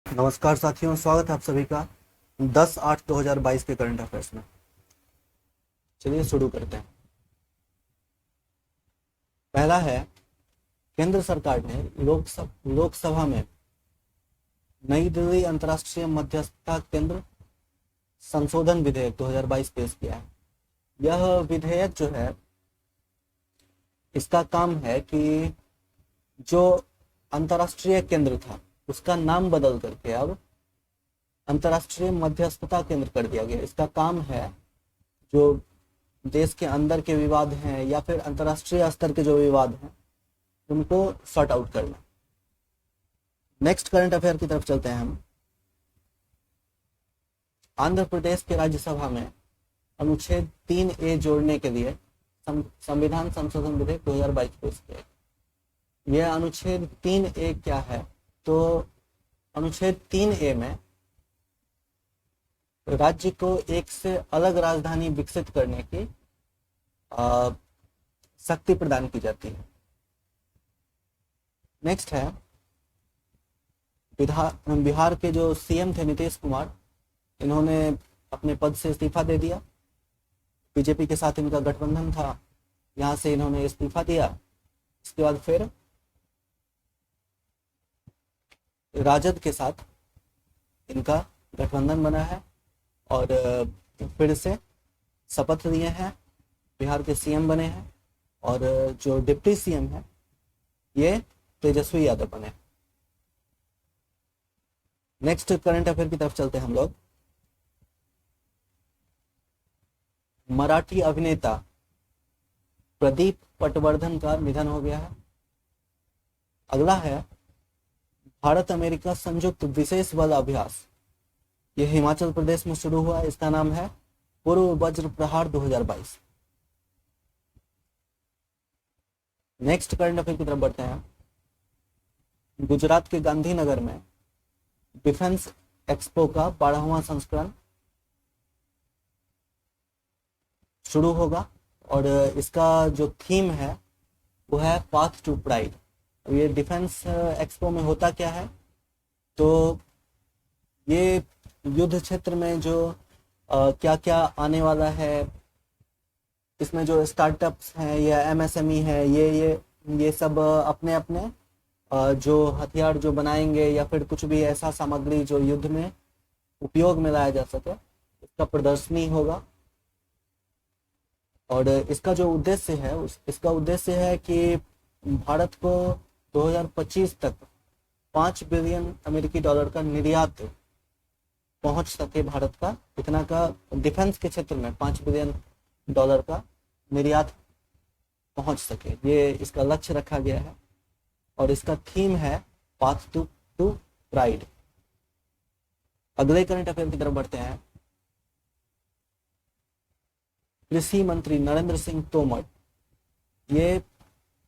नमस्कार साथियों, स्वागत है आप सभी का 10/8/2022 के करंट अफेयर्स में। चलिए शुरू करते हैं। पहला है, केंद्र सरकार ने लोकसभा में नई दिल्ली अंतर्राष्ट्रीय मध्यस्थता केंद्र संशोधन विधेयक 2022 पेश किया है। यह विधेयक जो है, इसका काम है कि जो अंतर्राष्ट्रीय केंद्र था उसका नाम बदल करके अब अंतर्राष्ट्रीय मध्यस्थता केंद्र कर दिया गया। इसका काम है जो देश के अंदर के विवाद हैं या फिर अंतर्राष्ट्रीय स्तर के जो विवाद हैं उनको सॉर्ट आउट करना। नेक्स्ट करंट अफेयर की तरफ चलते हैं हम। आंध्र प्रदेश के राज्यसभा में अनुच्छेद 3A जोड़ने के लिए संविधान संशोधन विधेयक 2022 पेश किया। यह अनुच्छेद 3A क्या है? तो अनुच्छेद 3A में राज्य को एक से अलग राजधानी विकसित करने की शक्ति प्रदान की जाती है। नेक्स्ट है, बिहार के जो सीएम थे नीतीश कुमार, इन्होंने अपने पद से इस्तीफा दे दिया। बीजेपी के साथ इनका गठबंधन था, यहां से इन्होंने इस्तीफा दिया। इसके बाद फिर राजद के साथ इनका गठबंधन बना है और फिर से शपथ लिए हैं, बिहार के सीएम बने हैं और जो डिप्टी सीएम है ये तेजस्वी यादव बने। नेक्स्ट करंट अफेयर की तरफ चलते हैं हम लोग। मराठी अभिनेता प्रदीप पटवर्धन का निधन हो गया है। अगला है, भारत अमेरिका संयुक्त विशेष बल अभ्यास, यह हिमाचल प्रदेश में शुरू हुआ। इसका नाम है पूर्व वज्र प्रहार 2022। नेक्स्ट करंट अफेयर की तरफ बढ़ते हैं। गुजरात के गांधीनगर में डिफेंस एक्सपो का 12वां संस्करण शुरू होगा और इसका जो थीम है वो है पाथ टू प्राइड। ये डिफेंस एक्सपो में होता क्या है, तो ये युद्ध क्षेत्र में जो क्या क्या आने वाला है, इसमें जो स्टार्टअप्स हैं या एमएसएमई है, ये सब अपने अपने जो हथियार जो बनाएंगे या फिर कुछ भी ऐसा सामग्री जो युद्ध में उपयोग में लाया जा सके, इसका प्रदर्शनी होगा। और इसका जो उद्देश्य है इसका उद्देश्य है कि भारत को 2025 तक 5 बिलियन अमेरिकी डॉलर का निर्यात पहुंच सके। भारत का इतना का डिफेंस के क्षेत्र में 5 बिलियन डॉलर का निर्यात पहुंच सके, ये इसका लक्ष्य रखा गया है और इसका थीम है पाथ टू प्राइड। अगले करंट अफेयर की तरफ बढ़ते हैं। कृषि मंत्री नरेंद्र सिंह तोमर, ये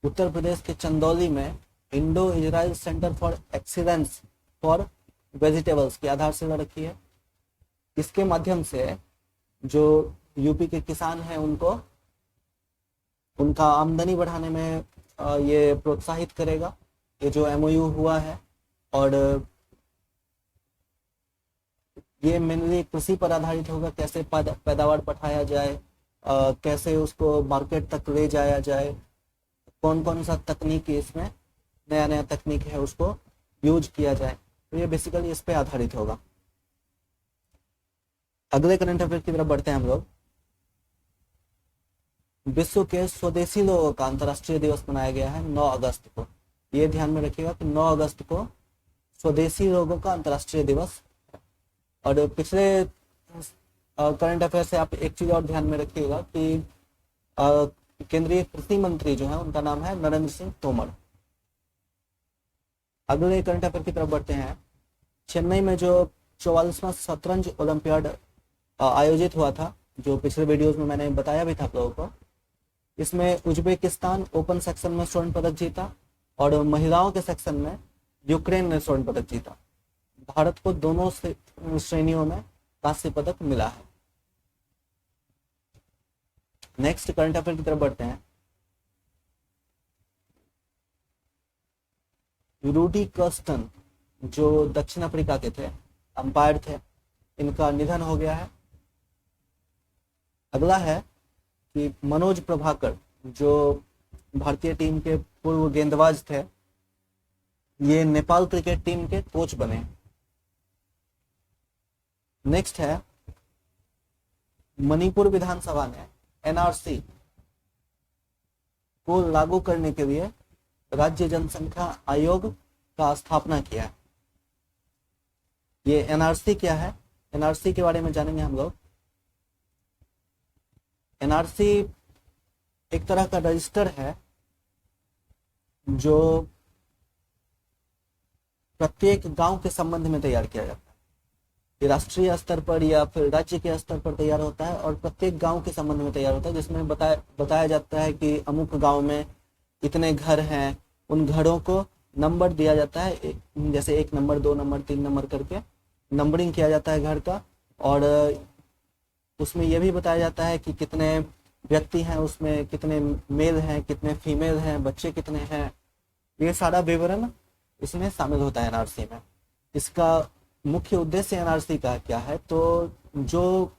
उत्तर प्रदेश के चंदौली में Indo Israel centre for excellence for vegetables की आधारशिला रखी है। इसके माध्यम से जो यूपी के किसान हैं उनको उनका आमदनी बढ़ाने में ये प्रोत्साहित करेगा। ये जो एमओयू हुआ है और ये मेनली कृषि पर आधारित होगा, कैसे पैदावार बढ़ाया जाए, कैसे उसको मार्केट तक ले जाया जाए, कौन कौन सा तकनीक इसमें नया नया तकनीक है उसको यूज किया जाए, तो ये बेसिकली इस पे आधारित होगा। अगले करंट अफेयर की तरफ बढ़ते हैं हम लोग। विश्व के स्वदेशी लोगों का अंतर्राष्ट्रीय दिवस मनाया गया है 9 अगस्त को। ये ध्यान में रखिएगा कि 9 अगस्त को स्वदेशी लोगों का अंतर्राष्ट्रीय दिवस। और पिछले करंट अफेयर से आप एक चीज और ध्यान में रखिएगा कि केंद्रीय कृषि मंत्री जो है उनका नाम है नरेंद्र सिंह तोमर। अगले करंट अफेयर की तरफ बढ़ते हैं। चेन्नई में जो 44वां शतरंज ओलंपियाड आयोजित हुआ था, जो पिछले वीडियोस में मैंने बताया भी था आप लोगों को, इसमें उज्बेकिस्तान ओपन सेक्शन में स्वर्ण पदक जीता और महिलाओं के सेक्शन में यूक्रेन ने स्वर्ण पदक जीता। भारत को दोनों श्रेणियों में कांस्य पदक मिला है। नेक्स्ट करंट अफेयर की तरफ बढ़ते हैं। रूडी कर्स्टन जो दक्षिण अफ्रीका के थे, अंपायर थे, इनका निधन हो गया है। अगला है कि मनोज प्रभाकर, जो भारतीय टीम के पूर्व गेंदबाज थे, ये नेपाल क्रिकेट टीम के कोच बने। नेक्स्ट है मणिपुर विधानसभा ने एनआरसी को लागू करने के लिए राज्य जनसंख्या आयोग का स्थापना किया है। ये एनआरसी क्या है, एनआरसी के बारे में जानेंगे हम लोग। एनआरसी एक तरह का रजिस्टर है जो प्रत्येक गांव के संबंध में तैयार किया जाता है। ये राष्ट्रीय स्तर पर या फिर राज्य के स्तर पर तैयार होता है और प्रत्येक गांव के संबंध में तैयार होता है, जिसमें बताया जाता है कि अमुक गांव में इतने घर हैं, उन घरों को नंबर दिया जाता है, जैसे 1 नंबर 2 नंबर 3 नंबर करके नंबरिंग किया जाता है घर का। और उसमें यह भी बताया जाता है कि कितने व्यक्ति हैं, उसमें कितने मेल हैं, कितने फीमेल हैं, बच्चे कितने हैं, ये सारा विवरण इसमें शामिल होता है एनआरसी में। इसका मुख्य उद्देश्य एनआरसी का क्या है, तो जो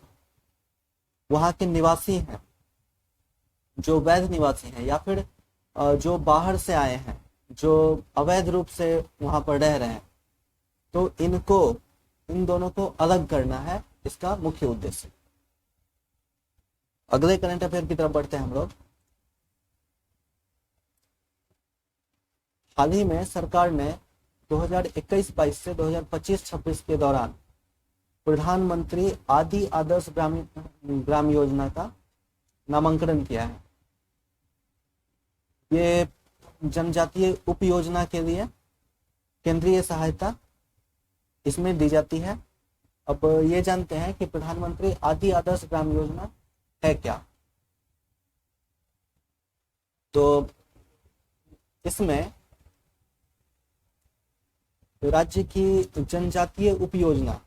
वहाँ के निवासी हैं, जो वैध निवासी हैं या फिर जो बाहर से आए हैं, जो अवैध रूप से वहाँ पर रह रहे हैं, तो इन दोनों को अलग करना है इसका मुख्य उद्देश्य। अगले करंट अफेयर की तरफ बढ़ते हैं हम लोग। हाल ही में सरकार ने 2021-22 से 2025-26 के दौरान प्रधानमंत्री आदि आदर्श ग्राम योजना का नामांकन किया है। ये जनजातीय उप योजना के लिए केंद्रीय सहायता इसमें दी जाती है। अब ये जानते हैं कि प्रधानमंत्री आदि आदर्श ग्राम योजना है क्या। तो इसमें राज्य की जनजातीय उप योजना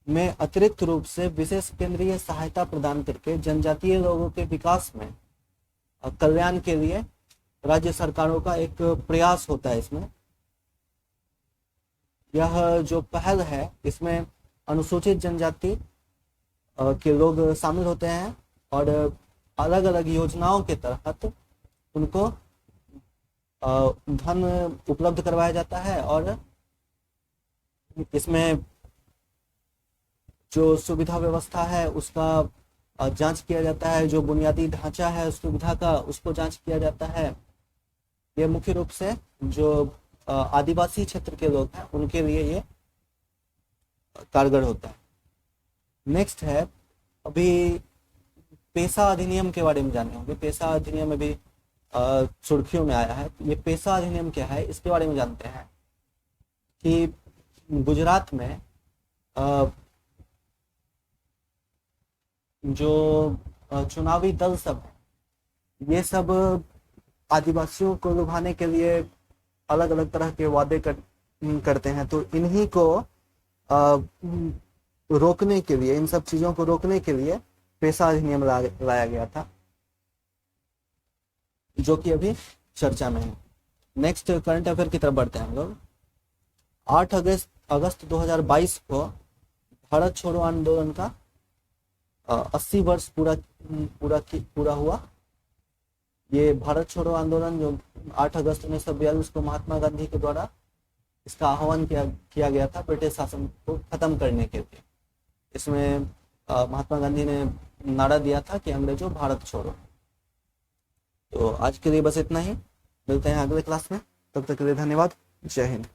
में अतिरिक्त रूप से विशेष केंद्रीय सहायता प्रदान करके जनजातीय लोगों के विकास में कल्याण के लिए राज्य सरकारों का एक प्रयास होता है। इसमें यह जो पहल है, इसमें अनुसूचित जनजाति के लोग शामिल होते हैं और अलग अलग योजनाओं के तहत उनको धन उपलब्ध करवाया जाता है और इसमें जो सुविधा व्यवस्था है उसका जांच किया जाता है, जो बुनियादी ढांचा है सुविधा का उसको जांच किया जाता है। ये मुख्य रूप से जो आदिवासी क्षेत्र के लोग हैं उनके लिए ये कारगर होता है। नेक्स्ट है, अभी पेशा अधिनियम के बारे में जाने होंगे। पेशा अधिनियम अभी सुर्खियों में आया है। ये पेशा अधिनियम क्या है, इसके बारे में जानते हैं कि गुजरात में जो चुनावी दल सब है, ये सब आदिवासियों को लुभाने के लिए अलग अलग तरह के वादे करते हैं। तो इन्हीं को रोकने के लिए, इन सब चीजों को रोकने के लिए पेशा अधिनियम लाया गया था, जो कि अभी चर्चा में है। नेक्स्ट करंट अफेयर की तरफ बढ़ते हैं हम लोग। 8 अगस्त 2022 को भारत छोड़ो आंदोलन का 80 वर्ष पूरा हुआ। ये भारत छोड़ो आंदोलन जो 8 अगस्त 1942 को महात्मा गांधी के द्वारा इसका आह्वान किया गया था ब्रिटिश शासन को खत्म करने के लिए। इसमें महात्मा गांधी ने नारा दिया था कि अंग्रेजों भारत छोड़ो। तो आज के लिए बस इतना ही, मिलते हैं अगले क्लास में, तब तक के लिए धन्यवाद, जय हिंद।